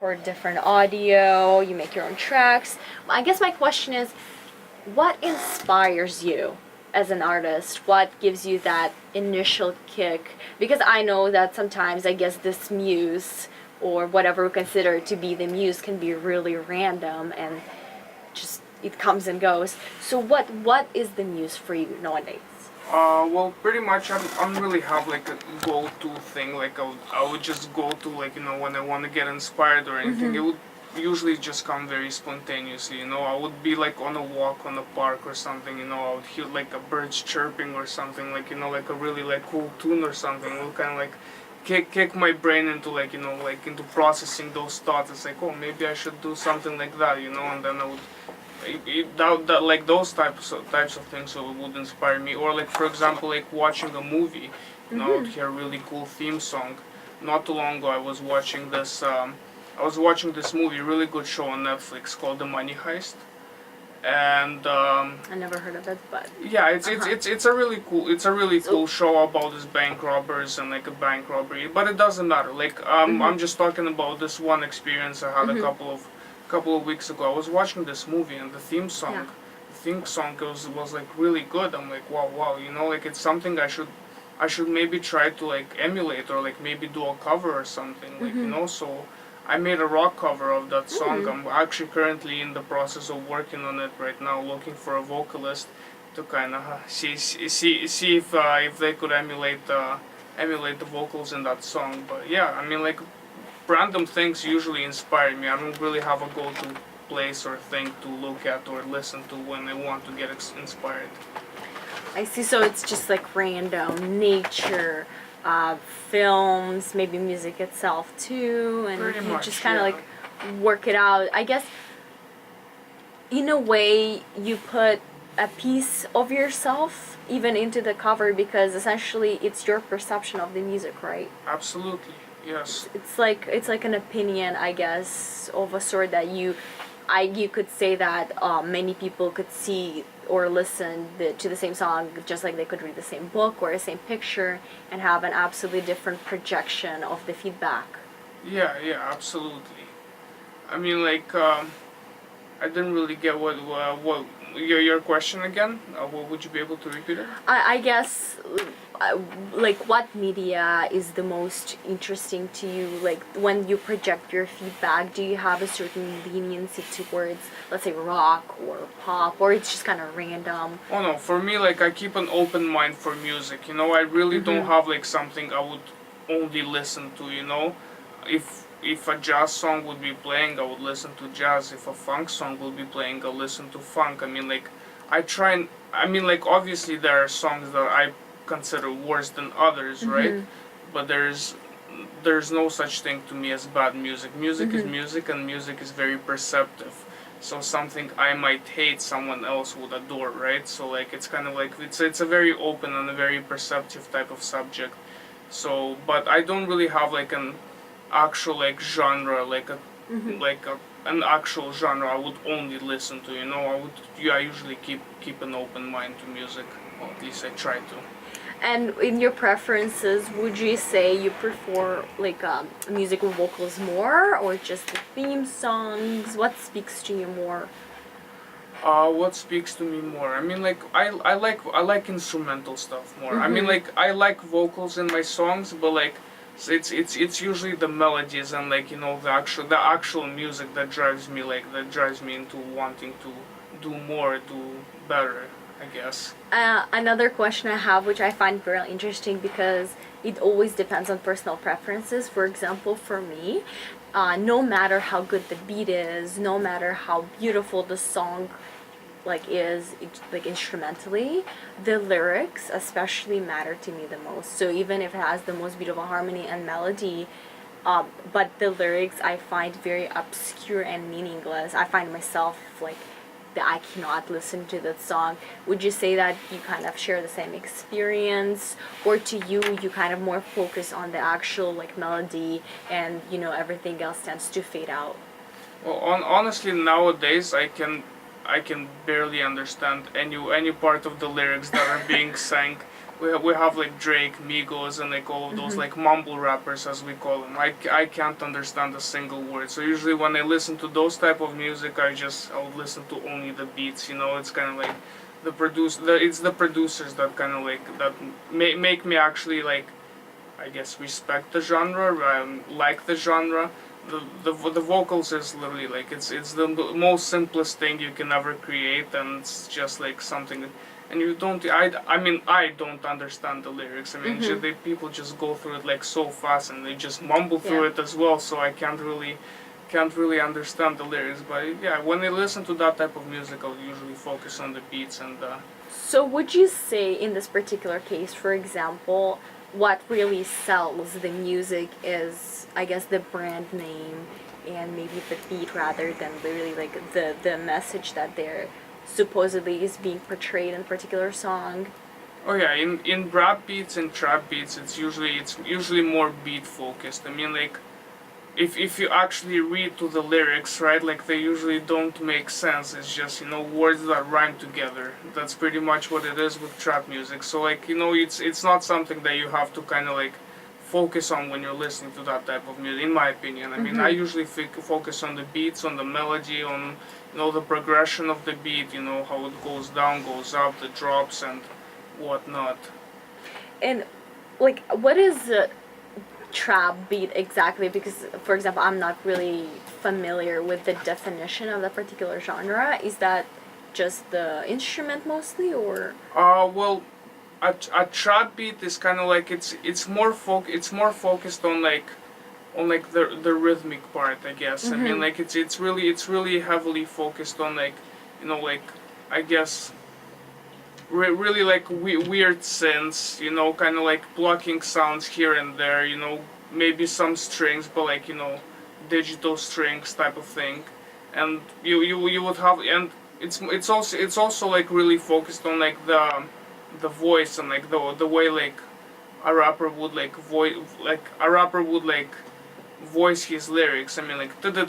record different audio, you make your own tracks. I guess my question is, what inspires you as an artist? What gives you that initial kick? Because I know that sometimes I guess this muse or whatever we consider to be the muse can be really random and just it comes and goes. So what is the muse for you nowadays? Well, pretty much I don't really have like a go-to thing. Like I would just go to like, when I want to get inspired or anything. It would usually just come very spontaneously. I would be like on a walk on the park or something. I would hear like a birds chirping or something. Like like a really like cool tune or something. It would kind of like kick my brain into like like into processing those thoughts. It's like, oh, maybe I should do something like that. And then I would like those types of things would inspire me. Or like, for example, like watching a movie, I would hear a really cool theme song. Not too long ago I was watching this movie, really good show on Netflix called The Money Heist. And I never heard of it, but yeah, it's a really cool show about these bank robbers and like a bank robbery. But it doesn't matter. Like I'm just talking about this one experience I had a couple of weeks ago. I was watching this movie and the theme song was like really good. I'm like, wow, like it's something I should maybe try to like emulate or like maybe do a cover or something, like so I made a rock cover of that song. I'm actually currently in the process of working on it right now, looking for a vocalist to kind of see if they could emulate the vocals in that song. But yeah, I mean, like, random things usually inspire me. I don't really have a go-to place or thing to look at or listen to when I want to get inspired. I see. So it's just like random nature, films, maybe music itself too, and Pretty you much, just kind of yeah. like work it out. I guess in a way you put a piece of yourself even into the cover because essentially it's your perception of the music, right? Absolutely, yes. It's like an opinion, I guess, of a sort that you could say that many people could see or listen to the same song just like they could read the same book or the same picture and have an absolutely different projection of the feedback. Yeah, absolutely. I mean, like, I didn't really get what your question again. What would you be able to repeat it? I guess like what media is the most interesting to you? Like when you project your feedback, do you have a certain leniency towards, let's say, rock or pop, or it's just kind of random? Oh no, for me, like, I keep an open mind for music. I really don't have like something I would only listen to. If a jazz song would be playing, I would listen to jazz. If a funk song would be playing, I'll listen to funk. I mean, like, like, obviously there are songs that I consider worse than others, right? But there's no such thing to me as bad music. Music is music, and music is very perceptive. So something I might hate, someone else would adore, right? So like it's kind of like it's a very open and a very perceptive type of subject. So, but I don't really have like an actual like genre, like an actual genre I would only listen to. I usually keep an open mind to music, or at least I try to. And in your preferences, would you say you prefer like music with vocals more, or just the theme songs? What speaks to you more? What speaks to me more? I mean, like, I like instrumental stuff more. I mean, like, I like vocals in my songs, but like it's usually the melodies and like the actual music that drives me into wanting to do more, do better, I guess. Another question I have, which I find very interesting because it always depends on personal preferences. For example, for me, no matter how good the beat is, no matter how beautiful the song like instrumentally, the lyrics especially matter to me the most. So even if it has the most beautiful harmony and melody, but the lyrics I find very obscure and meaningless. I find myself like that I cannot listen to that song. Would you say that you kind of share the same experience, or to you kind of more focus on the actual like melody and everything else tends to fade out? Well, honestly, nowadays I can barely understand any part of the lyrics that are being sang. we have like Drake, Migos, and like all of those like mumble rappers as we call them. I can't understand a single word. So usually when I listen to those type of music, I'll listen to only the beats. You know, it's kind of like it's the producers that kind of like that make me actually like, I guess, respect the genre, like the genre. The vocals is literally like it's the most simplest thing you can ever create, and it's just like something. And you don't. I mean I don't understand the lyrics. I mean people just go through it like so fast, and they just mumble through it as well. So I can't really understand the lyrics. But yeah, when I listen to that type of music, I'll usually focus on the beats and. So would you say in this particular case, for example, what really sells the music is, I guess, the brand name and maybe the beat rather than really like the message that they're supposedly is being portrayed in a particular song? Oh yeah, in rap beats and trap beats, it's usually more beat focused. I mean, like if you actually read to the lyrics, right, like they usually don't make sense. It's just, you know, words that rhyme together. That's pretty much what it is with trap music. So like, you know, it's not something that you have to kind of like focus on when you're listening to that type of music, in my opinion. I mean, I usually focus on the beats, on the melody, on, you know, the progression of the beat, you know, how it goes down, goes up, the drops and whatnot. And like, what is the trap beat exactly? Because, for example, I'm not really familiar with the definition of that particular genre. Is that just the instrument mostly, or? Well, a trap beat is kind of like it's more focused on like the rhythmic part, I guess. I mean, like it's really heavily focused on like, you know, like, I guess really like weird synths, you know, kind of like plucking sounds here and there, you know, maybe some strings, but like, you know, digital strings type of thing, and you would have, and it's also like really focused on like the voice and like the way like a rapper would like voice his lyrics. I mean, like Yeah,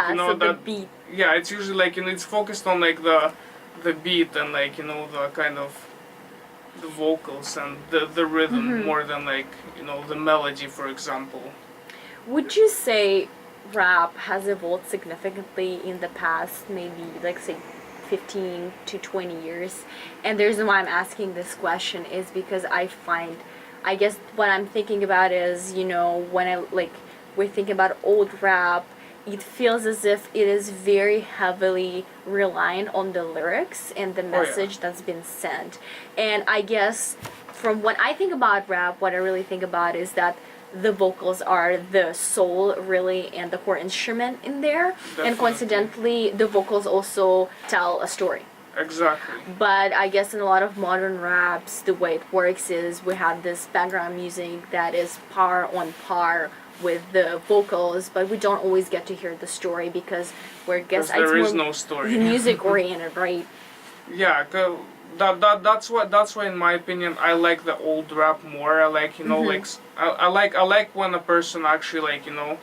you know, so the that beat. yeah, it's usually like, you know, it's focused on like the beat and like, you know, the kind of the vocals and the rhythm more than like, you know, the melody, for example. Would you say rap has evolved significantly in the past, maybe like say 15 to 20 years? And the reason why I'm asking this question is because I guess what I'm thinking about is, you know, when we're thinking about old rap, it feels as if it is very heavily reliant on the lyrics and the message that's been sent. And I guess from when I think about rap, what I really think about is that the vocals are the soul really and the core instrument in there. Definitely. And coincidentally the vocals also tell a story. Exactly. But I guess in a lot of modern raps, the way it works is we have this background music that is par on par with the vocals, but we don't always get to hear the story because There is no story. music oriented, right? Yeah, that's why in my opinion I like the old rap more. I like, you know, like I like when a person actually, like, you know,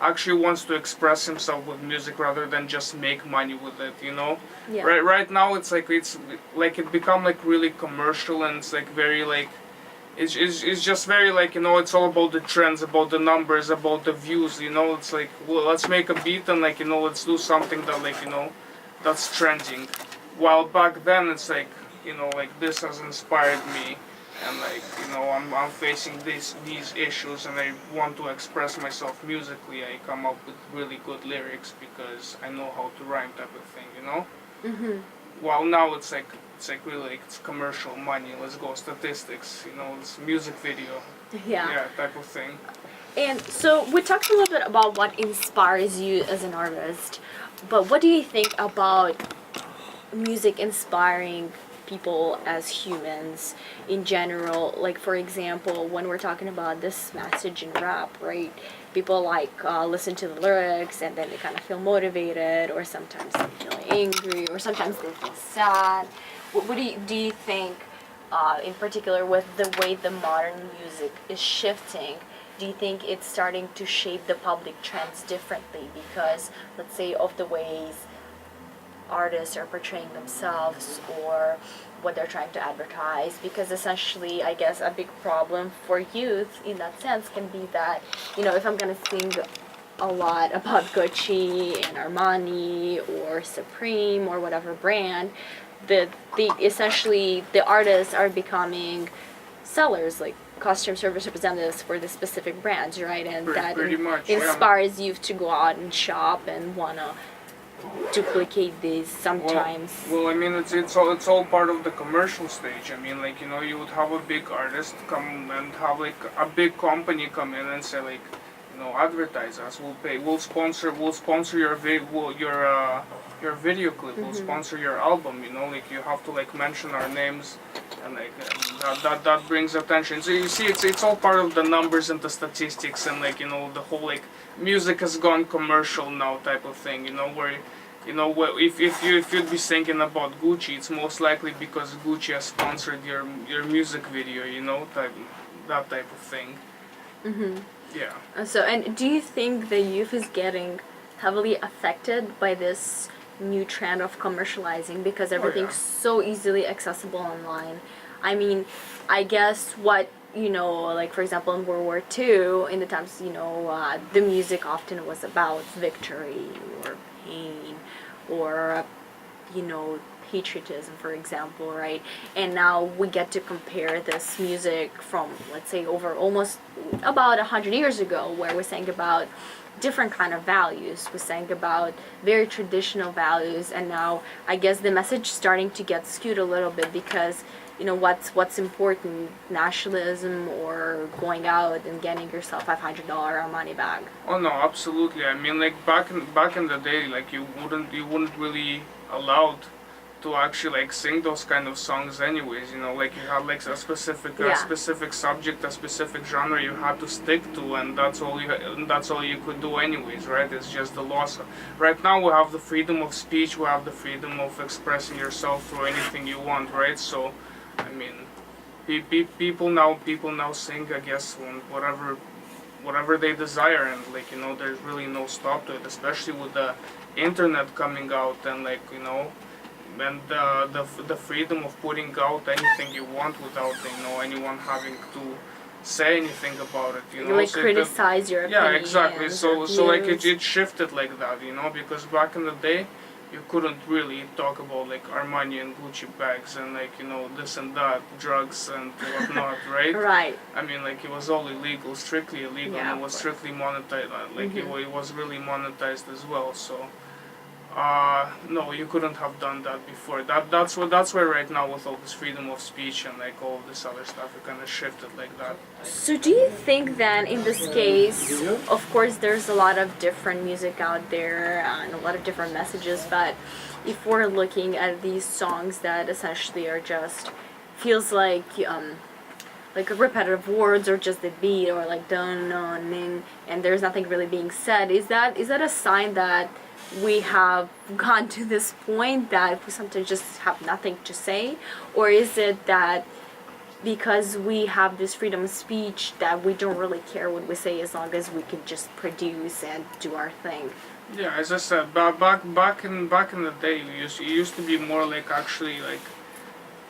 actually wants to express himself with music rather than just make money with it, you know. Yeah. Right now it's like it become like really commercial, and it's like very like it's just very like, you know, it's all about the trends, about the numbers, about the views, you know. It's like, well, let's make a beat and like, you know, let's do something that like, you know, that's trending. While back then it's like, you know, like this has inspired me, and like, you know, I'm facing these issues and I want to express myself musically. I come up with really good lyrics because I know how to rhyme, type of thing, you know. While now it's like really like it's commercial money. Let's go statistics, you know, it's music video, yeah, type of thing. And so we talked a little bit about what inspires you as an artist, but what do you think about music inspiring people as humans in general? Like, for example, when we're talking about this message in rap, right, people like listen to the lyrics and then they kind of feel motivated, or sometimes they feel angry, or sometimes they feel sad. What do you think in particular with the way the modern music is shifting? Do you think it's starting to shape the public trends differently because, let's say, of the ways artists are portraying themselves or what they're trying to advertise, because essentially I guess a big problem for youth in that sense can be that, if I'm going to sing a lot about Gucci and Armani or Supreme or whatever brand, the essentially the artists are becoming sellers, like customer service representatives for the specific brands, right? And that Pretty much, yeah. inspires youth to go out and shop and wanna duplicate these sometimes. Well, I mean, it's all part of the commercial stage. I mean, like, you would have a big artist come and have like a big company come in and say like, advertise us. We'll sponsor your your video clip. We'll sponsor your album. Like you have to like mention our names, and like that brings attention. So you see, it's all part of the numbers and the statistics, and like the whole like music has gone commercial now type of thing. Where if you'd be thinking about Gucci, it's most likely because Gucci has sponsored your music video. That type of thing. Yeah. So, and do you think the youth is getting heavily affected by this new trend of commercializing because everything's so easily accessible online? I mean, I guess what, like for example in World War II, in the times, the music often was about victory or pain or, patriotism, for example, right? And now we get to compare this music from, let's say, over almost about 100 years ago, where we're saying about different kind of values. We're saying about very traditional values, and now I guess the message starting to get skewed a little bit because what's important, nationalism or going out and getting yourself $500 Armani bag. Oh no, absolutely. I mean, like back in the day, like you wouldn't really allowed to actually like sing those kind of songs anyways. Like you had like a specific subject, a specific genre you had to stick to, and that's all you could do anyways, right? It's just the loss. Right now we have the freedom of speech, we have the freedom of expressing yourself through anything you want, right? So I mean, people now sing, I guess, whatever they desire, and like there's really no stop to it, especially with the internet coming out, and like and the freedom of putting out anything you want without anyone having to say anything about it. Like so criticize your opinion. Yeah, exactly. So like it shifted like that, because back in the day you couldn't really talk about like Armani and Gucci bags and like this and that, drugs and whatnot, right? Right. I mean, like it was all illegal, strictly illegal, Yeah, and it was strictly monetized. Like it was really monetized as well. So, no, you couldn't have done that before. That's why right now with all this freedom of speech and like all this other stuff, it kind of shifted like that. So do you think then in this case, of course there's a lot of different music out there and a lot of different messages, but if we're looking at these songs that essentially are just feels like repetitive words or just the beat or like dun dun ning and there's nothing really being said, is that a sign that we have gone to this point that we sometimes just have nothing to say? Or is it that because we have this freedom of speech that we don't really care what we say as long as we can just produce and do our thing? Yeah, as I said, back in the day, it used to be more like actually like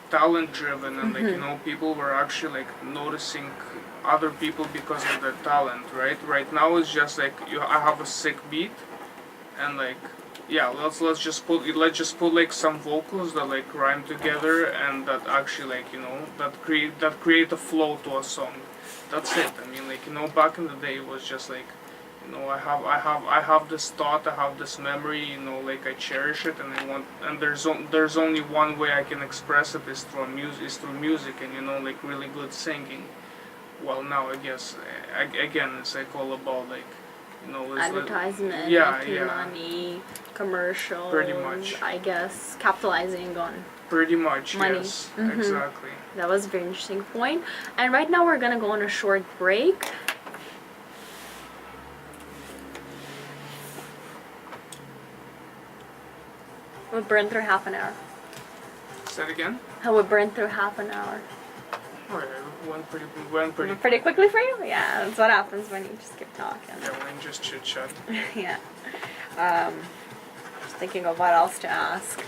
talent driven, and like people were actually like noticing other people because of their talent, right? Right now it's just like I have a sick beat, and like let's just put like some vocals that like rhyme together and that actually like that create a flow to a song. That's it. I mean, like back in the day it was just like I have this thought, I have this memory, like I cherish it, and there's only one way I can express it is through music, and like really good singing. Well, now I guess again it's like all about like Advertisement, making money, commercials. Pretty much. I guess capitalizing on pretty much money. Yes, exactly. That was a very interesting point. And right now we're gonna go on a short break. We'll burn through half an hour. Say it again. How we burn through half an hour. Alright, went pretty Pretty quickly for you? Yeah, that's what happens when you just keep talking. Yeah, when you just chit chat. Yeah. thinking of what else to ask.